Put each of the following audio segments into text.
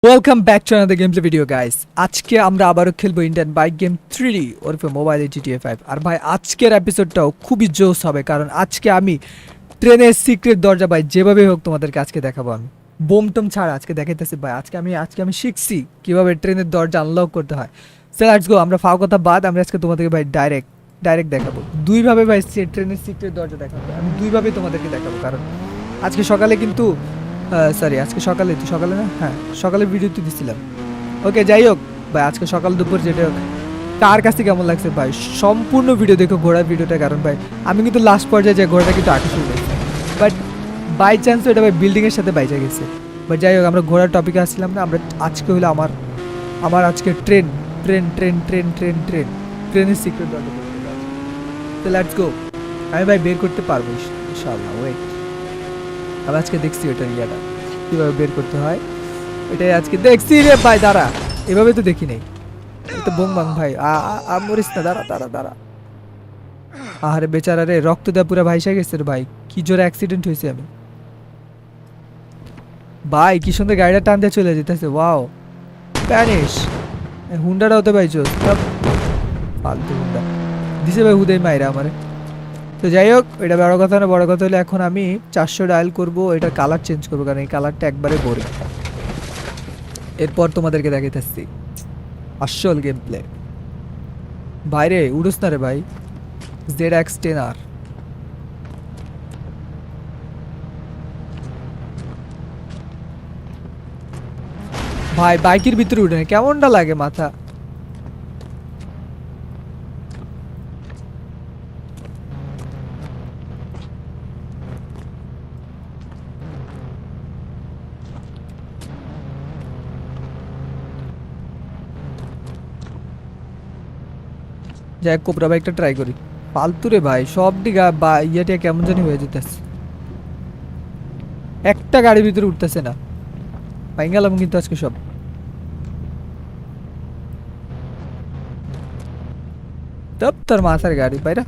Welcome back to another games video guys. আজকে আমরা আবারও খেলবো ইন্ডিয়ান বাইক গেম 3D ওরফে মোবাইলে GTA 5। আর ভাই আজকের এপিসোডটাও খুবই জোস হবে, কারণ আজকে আমি ট্রেনের সিক্রেট দরজা ভাই যেভাবে হোক তোমাদেরকে আজকে দেখাবো। আমি বোম টম ছাড়া আজকে দেখাইতেছি ভাই। আজকে আমি শিখছি কিভাবে ট্রেনের দরজা আনলক করতে হয়। So let's go. আমরা ফাও কথা বাদ, আমরা আজকে তোমাদেরকে ভাই ডাইরেক্ট দেখাবো। দুইভাবে ভাই ট্রেনের সিক্রেট দরজা দেখাবো। আমি দুইভাবেই তোমাদেরকে দেখাবো, কারণ আজকে সকালে কিন্তু আজকে সকালে না, হ্যাঁ সকালে ভিডিওতে দিছিলাম। ওকে যাই হোক ভাই, আজকে সকাল দুপুর যেটা হোক, কার কাছে কেমন লাগছে ভাই সম্পূর্ণ ভিডিও দেখো, ঘোড়ার ভিডিওটা। কারণ ভাই আমি কিন্তু লাস্ট পর্যায়ে যে ঘোড়াটা কিন্তু আঁকা শুরু করেছি, বাট বাই চান্স এটা ভাই বিল্ডিংয়ের সাথে বাইচা গেছে। বাট যাই হোক, আমরা ঘোড়ার টপিকে আসছিলাম না। আমরা আজকে হলো আমার আজকে ট্রেনের সিক্রেট দরজা করতে হবে। তো লেটস গো। আমি ভাই বের করতে পারবো ইনশাআল্লাহ। ওয়েট, আমি আজকে দেখছি ওটা ইয়াটা কীভাবে বের করতে হয়, এটাই আজকে দেখছি রে ভাই। দাঁড়া, এভাবে তো দেখি নাই। তো বোম বাং ভাই, মরিস না, দাঁড়া। আরে বেচারা রে, রক্ত দেওয়া পুরো ভাইসা গেছে রে ভাই। কি জোরে অ্যাক্সিডেন্ট হয়েছে। আমি ভাই কি সুন্দর গাড়িটা টান দিয়ে চলে যেতেছে। ওয়াও, স্প্যানিশ হুন্ডাটাও তো ভাই চল ফালতু হুন্ডা দিছে ভাই হুদেই মাইরা আমারে। তো যাই হোক, এটা বড় কথা না। বড় কথা হলে এখন আমি 400 ডায়াল করবো, এটা কালার চেঞ্জ করবো, কারণ এই কালারটা একবারে বোরিং। এরপর তোমাদেরকে দেখাইতেছি আসল গেম প্লে। বাইরে উড়োস না রে ভাই। ZX10R ভাই, বাইকের ভিতরে উঠে না কেমনটা লাগে মাথা। যাই হোক, কোবরা বাইকটা ট্রাই করি। ফালতু রে ভাই, সব দিকে ইয়েটা কেমন জানি হয়ে যেতেছে। একটা গাড়ির ভিতরে উঠতেছে না। পাই গেলাম কিন্তু আজকে সব। তব তোর মাথার গাড়ি পাইরা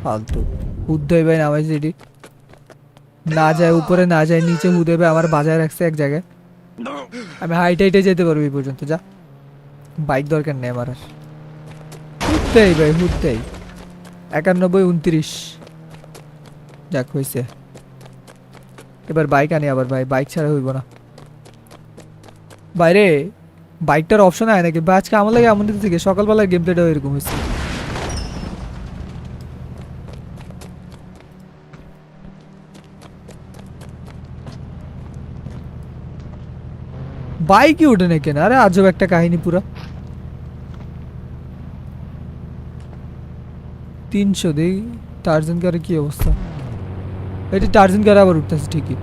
ফালতু। হুদ্দই ভাই নামাইছে এটি, না যায় উপরে না যায় নিচে, হুদে ভাই আমার বাজায় রাখছে এক জায়গায়। আমি হাইটে যেতে পারবো এই পর্যন্ত। যা, বাইক দরকার নেই আমার আর। হুদতেই ভাই হুদতেই। 91 29। যাক হয়েছে। এবার বাইক আনি আবার ভাই, বাইক ছাড়া হইব না। বাইরে বাইকটার অপশন আয় নাকি ভাই? আজকে আমার লাগে এমন দিতে থেকে সকালবেলার গেম প্লেটাও এরকম হয়েছে। বাইকই উঠে না কেন? আরে আজব একটা কাহিনী পুরো। 300 দেই। টার্জন কারে কি অবস্থা? এটি টার্জন কারে আবার উঠতেছে ঠিকই।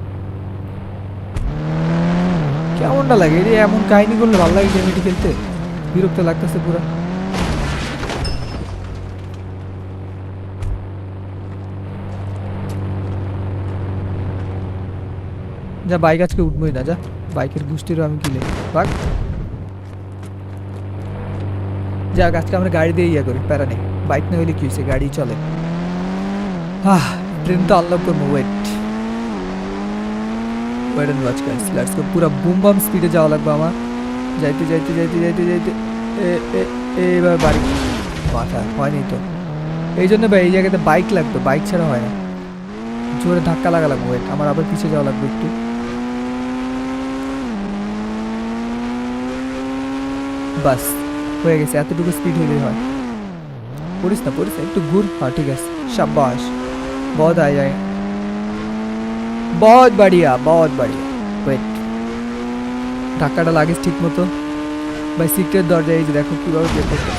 কেমনটা লাগে এটি? এমন কাহিনী করলে ভালো লাগে গেম এটি খেলতে। বিরক্ত লাগতেছে পুরো। যা, বাইক আজকে উঠবোই না। যা, বাইকের গোষ্ঠীরও আমি কিনে বাক। যাক, আজকে আমরা গাড়ি দিয়ে ইয়ে করি, প্যারা নেই। বাইক না হইলে কি হয়েছে, গাড়ি চলে। ট্রেন তো আনলক করবো। Wait and watch guys, let's go. পুরো বুম বাম স্পিডে যাওয়া লাগবে আমার। যাইতে এবার বাড়ি মাথা হয়নি তো। এই জন্য ভাই এই জায়গাতে বাইক লাগবে, বাইক ছাড়া হয় না। জোরে ধাক্কা লাগা লাগবে। ওয়েট, আমার আবার পিছিয়ে যাওয়া লাগবে একটু। বাস হয়ে গেছে, এতটুকু স্পিড হইলেই হয়। পড়িস না একটু ঘুর। হ্যাঁ ঠিক আছে, শাবাশ। বহুত আয় যায়, বহুত বাড়িয়া। ওয়েট, ধাক্কাটা লাগিস ঠিক মতো ভাই। সিক্রেট দরজা এই যে দেখো কিভাবে বের করতে।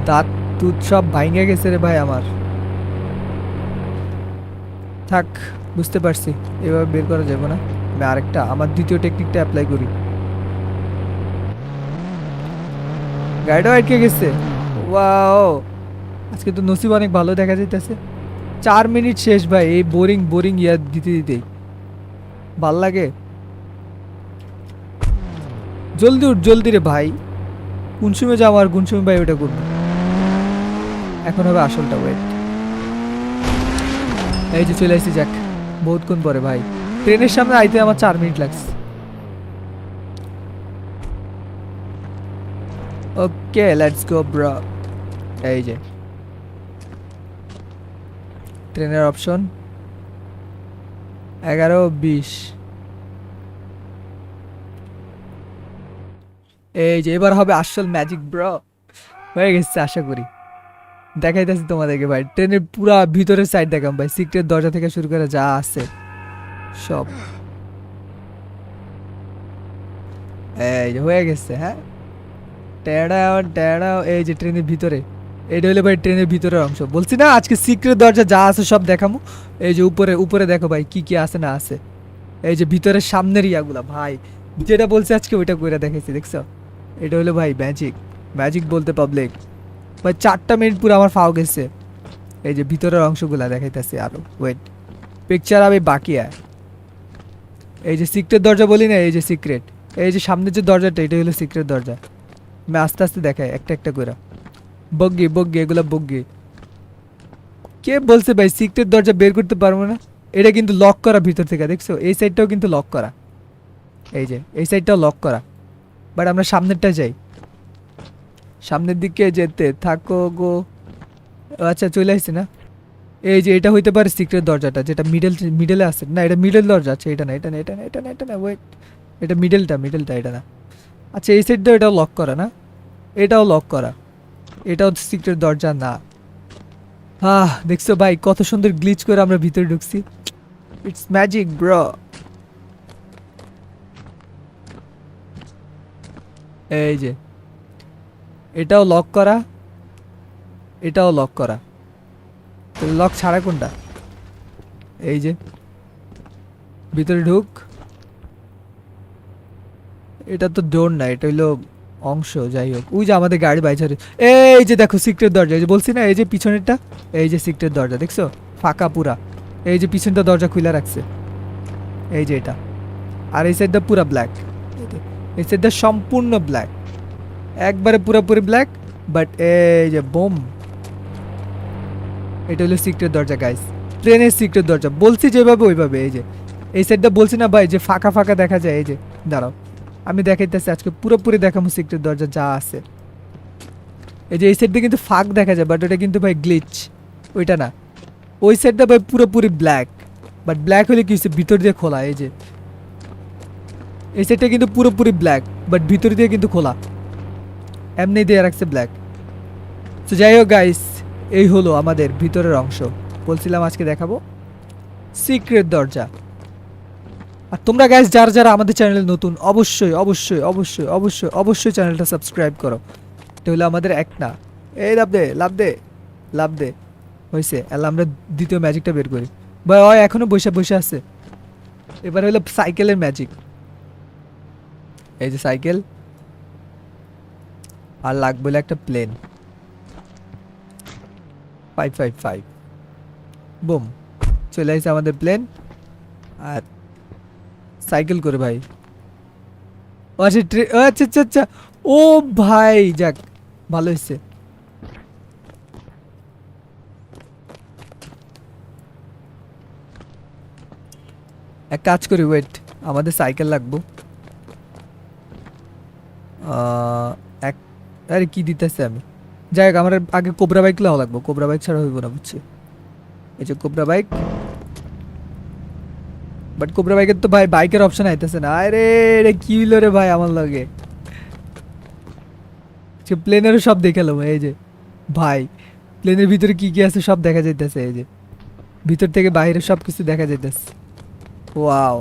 দাঁত তুত সব ভাঙে গেছে রে ভাই আমার। থাক, বুঝতে পারছি এভাবে বের করা যাবে না। আমি আরেকটা, আমার দ্বিতীয় টেকনিকটা অ্যাপ্লাই করি। গাড়িটাও আটকে গেছে। ওয়াও, আজকে তো নসিব অনেক ভালো দেখা যাইতেছে। 4 মিনিট শেষ ভাই এই বোরিং ইয়া দিতেই। ভাল লাগে। জলদি রে ভাই। কোন সময় যাও আর কোন সময় ভাই ওটা করবো। এখন হবে আসলটা। ওয়েট, এই যে চলে আসছি। যাক, বহুতক্ষণ পরে ভাই। ট্রেনের সামনে আইতে আমার 4 মিনিট লাগছে। Okay let's go bro. এই যে ট্রেনের অপশন 11:20। এই যে এবার হবে আসল ম্যাজিক ব্রো। হয়ে গেছে আশা করি। দেখাইতেছি তোমাদেরকে ভাই, ট্রেনের পুরা ভিতরের সাইড দেখাম ভাই, সিক্রেট দরজা থেকে শুরু করে যা আছে সব। এই যে হয়ে গেছে। হ্যাঁ, টেড়াও টেড়াও। এই যে ট্রেনের ভিতরে, এটা হলো ভাই ট্রেনের ভিতরের অংশ। বলছি না আজকে সিক্রেট দরজা যা আছে সব দেখামু। এই যে উপরে উপরে দেখো ভাই কি কি আছে না আছে। এই যে ভিতরের সামনের ইয়াগুলা ভাই, যেটা বলছে আজকে ওইটা কইরা দেখাইছি, দেখছো? এটা হলো ভাই ম্যাজিক, ম্যাজিক বলতে পাবলিক ভাই। 4টা মিনিট পুরো আমার ফাও গেছে। এই যে ভিতরের অংশগুলা দেখাইতেছে আরো, ওয়েট পিকচার আমি বাকি এই যে সিক্রেট দরজা বলি না, এই যে সিক্রেট, এই যে সামনের যে দরজাটা এটা হলো সিক্রেট দরজা। আমি আস্তে আস্তে দেখাই একটা একটা করে। বগ্গি বগ্গি এগুলা বগ্গি। কে বলছে ভাই সিক্রেট দরজা বের করতে পারবো না? এটা কিন্তু লক করা ভিতর থেকে, দেখছো? এই সাইডটাও কিন্তু লক করা। এই যে এই সাইডটাও লক করা, বাট আমরা সামনেরটা যাই। সামনের দিকে যেতে থাকো গো। আচ্ছা চলে আসছি না? এই যে এটা হইতে পারে সিক্রেট দরজাটা, যেটা মিডলে আছে না, এটা মিডল দরজা আছে। এটা না, এটা না, এটা না, এটা না, এটা না, ওয়েট, এটা মিডলটা, মিডলটা, এটা না। আচ্ছা এই সাইডটাও এটাও লক করা না? এটাও লক করা, এটাও সিক্রেট দরজা না। দেখছো ভাই কত সুন্দর গ্লিচ করে আমরা ভিতরে ঢুকছি। It's magic bro. এই যে এটাও লক করা, এটাও লক করা। লক ছাড়া কোনটা? এই যে ভিতরে ঢুক। এটা তো ডোর না, এটা হইলো অংশ। যাই হোক, ওই যে আমাদের গাড়ি বাইচারে। এই যে দেখো সিক্রেট দরজা, এই যে বলছি না, এই যে পিছনেরটা, এই যে সিক্রেট দরজা, দেখছো? ফাঁকা পুরা। এই যে পিছনটা দরজা খুলে রাখছে, এই যে এটা। আর এই সাইডটা পুরা ব্ল্যাক, এই সাইডটা সম্পূর্ণ ব্ল্যাক, একবারে পুরোপুরি ব্ল্যাক। বাট এই যে বোম, এটা হলো সিক্রেট দরজা গাইস, ট্রেনের সিক্রেট দরজা। বলছি যেভাবে ওইভাবে। এই যে এই সাইডটা বলছি না ভাই যে ফাঁকা ফাঁকা দেখা যায়। এই যে দাঁড়াও আমি দেখাইতেছি আজকে পুরোপুরি দেখাবো সিক্রেট দরজা যা আছে। এই যে এই সাইডটা কিন্তু ফাঁক দেখা যায়, বাট ওটা কিন্তু ভাই গ্লিচ, ওইটা না। ওই সাইডটা ভাই পুরোপুরি ব্ল্যাক, বাট ব্ল্যাক হলে কি হচ্ছে, ভিতর দিয়ে খোলা। এই যে এই সাইডটা কিন্তু পুরোপুরি ব্ল্যাক, বাট ভিতর দিয়ে কিন্তু খোলা, এমনি দিয়ে রাখছে ব্ল্যাক। তো যাই হোক গাইস, এই হলো আমাদের ভিতরের অংশ। বলছিলাম আজকে দেখাবো সিক্রেট দরজা। আর তোমরা গাইস যারা যারা আমাদের চ্যানেলে নতুন, অবশ্যই অবশ্যই অবশ্যই অবশ্যই অবশ্যই চ্যানেলটা সাবস্ক্রাইব করো। এটা হলো আমাদের এক না। এই লাভ দে লাভ দে লাভ দে। হয়েছে, এলা আমরা দ্বিতীয় ম্যাজিকটা বের করি। ভাই ওই এখনো বসে বসে আছে। এবার হলো সাইকেলের ম্যাজিক। এই যে সাইকেল, আর লাগবে হলো একটা প্লেন। 555 বুম, চলে আসছে আমাদের প্লেন। আর সাইকেল করে ভাই। ও আচ্ছা ও আচ্ছা আচ্ছা আচ্ছা। ও ভাই যাক, ভালো হয়েছে। এক কাজ করি, ওয়েট, আমাদের সাইকেল লাগবো। এক, আরে কি দিতেছে আমি। যাই হোক, আমার আগে কোবরা বাইক লাও লাগবো, কোবরা বাইক ছাড়া হইব না, বুঝছি? এই যে কোবরা বাইক। বাট কোবরা বাইকের তো ভাই বাইকের অপশন আইতেছে না। আরে রে কি হইলো রে ভাই আমার লগে। প্লেনেরও সব দেখালাম। এই যে ভাই প্লেনের ভিতরে কি কি আছে সব দেখা যাইতেছে। এই যে ভিতর থেকে বাইরে সব কিছু দেখা যাইতেছে। ওয়াও।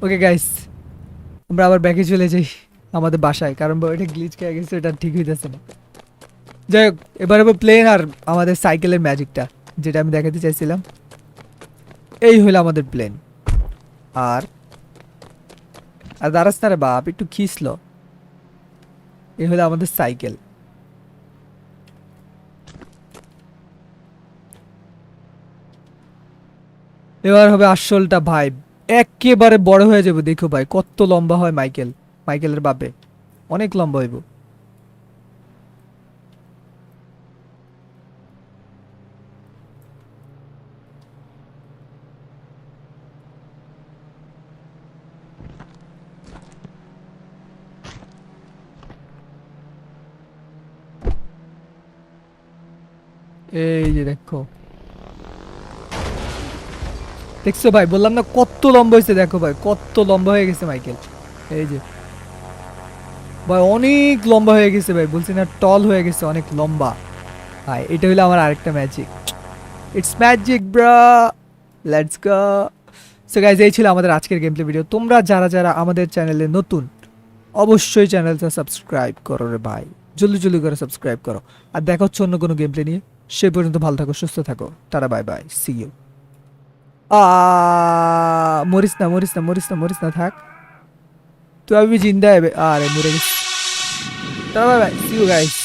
ওকে গাইস, আমরা আবার ব্যাকে চলে যাই আমাদের বাসায়, কারণ ওইটা গ্লিচ খেয়ে গেছে, ওটা ঠিক হইতেছে না। যাই হোক, এবার হবে প্লেন আর আমাদের সাইকেলের ম্যাজিকটা, যেটা আমি দেখাতে চাইছিলাম। এই হলো আমাদের প্লেন। আর আর দাঁড়াস না রে বাপ, একটু খিসলো। এই হলো আমাদের সাইকেল। এবার হবে আসলটা ভাই, একেবারে বড় হয়ে যাবে। দেখো ভাই কত লম্বা হয় মাইকেল, মাইকেলের বাপে অনেক লম্বা হইব। এই যে দেখো, দেখছো ভাই, বললাম না কত লম্বা হয়েছে, দেখো ভাই কত লম্বা হয়ে গেছে মাইকেল। এই যে ভাই অনেক লম্বা হয়ে গেছে ভাই, বলছি না টল হয়ে গেছে, অনেক লম্বা ভাই। এটা হলো আমার আরেকটা magic, it's magic bra, let's go. So guys, এই ছিল আমাদের আজকের গেম প্লে ভিডিও। তোমরা যারা যারা আমাদের চ্যানেলে নতুন, অবশ্যই চ্যানেলটা সাবস্ক্রাইব করো রে ভাই, জলদি জলদি করে সাবস্ক্রাইব করো। আর দেখা হচ্ছে অন্য কোনো গেম প্লে নিয়ে। সেই পর্যন্ত ভালো থাকো, সুস্থ থাকো, টাটা, বাই বাই, সি ইউ। মরিস না, মরিস না, মরিস না, মরিস না, থাক তুই। আমি জিন্দা হবে, আরে মরে গেছি। টাটা, bye bye, see you guys.